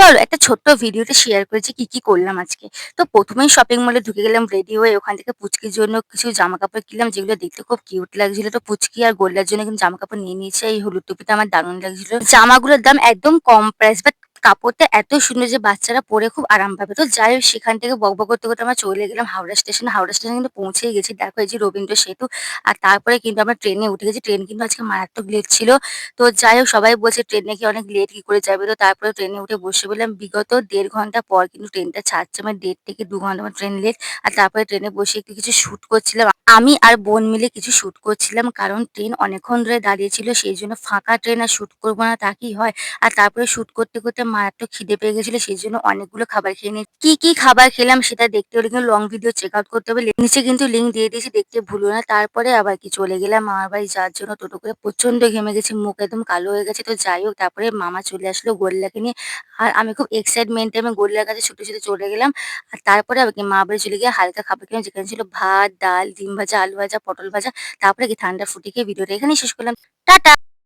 চলো একটা ছোট্ট ভিডিওতে শেয়ার করেছি কি করলাম আজকে। তো ১ম এই শপিং মলে ঢুকে গেলাম রেডি হয়ে ওখান থেকে পুচকির জন্য কিছু জামাকাপড় কিনলাম যেগুলো দেখতে খুব কিউট লাগছিল। তো পুচকি আর গোল্লার জন্য কিন্তু জামাকাপড় নিয়ে নিয়েছি। এই হলুদ টুপিটা আমার দারুণ লাগছিল। জামাগুলোর দাম একদম কম প্রাইস বাট কাপড়টা এত সুন্দর যে বাচ্চারা পরে খুব আরাম পাবে। তো যাই হোক সেখান থেকে বকবক করতে আমরা চলে গেলাম হাওড়া স্টেশনে। হাওড়া স্টেশনে কিন্তু পৌঁছেই গেছি। দেখো এই যে রবীন্দ্র সেতু আর তারপরে কিন্তু আমরা ট্রেনে উঠে গেছি। ট্রেন কিন্তু আজকে মারাত্মক লেট ছিল। তো যাই হোক সবাই বলছে ট্রেন নাকি অনেক লেট কি করে যাবে? তো তারপরে ট্রেনে উঠে বসে পড়লাম। বিগত ১.৫ ঘন্টা পর কিন্তু ট্রেনটা ছাড়ছে। আমার ১.৫ থেকে ২ ঘন্টা আমার ট্রেন লেট। আর তারপরে ট্রেনে বসে একটু কিছু শুট করছিলাম। আমি আর বোন মিলে কিছু শুট করছিলাম। কারণ ট্রেন অনেকক্ষণ ধরে দাঁড়িয়ে ছিল। সেইজন্য ফাঁকা ট্রেন আর শুট করব না তা কি হয়? আর তারপরে শুট করতে মারাত্মক খিদে পেয়ে গেছিল। সেইজন্য অনেকগুলো খাবার খেয়ে কি খাবার খেলাম সেটা দেখতে হলে কিন্তু লং ভিডিও চেক আউট করতে হবে। নিচে কিন্তু লিঙ্ক দিয়ে দিয়েছি দেখতে ভুলো না। তারপরে আবার কি চলে গেলাম মামার বাড়ি যাওয়ার জন্য টোটো করে। প্রচন্ড ঘেমে গেছি, মুখ একদম কালো হয়ে গেছে। তো যাই হোক তারপরে মামা চলে আসলো গোল্লাকে নিয়ে। আর আমি খুব এক্সাইটমেন্টে আমি গোল্লার কাছে ছুটে চলে গেলাম। আর তারপরে আবার কি মামার বাড়ি চলে গিয়ে হালকা খাবার খেলাম যেখানে ছিল ভাত, ডাল, ডিম ভাজা, আলু ভাজা, পটল ভাজা। তারপরে কি ঠান্ডা ফুটি খেয়ে ভিডিওটা এখানেই শেষ করলাম। টাটা!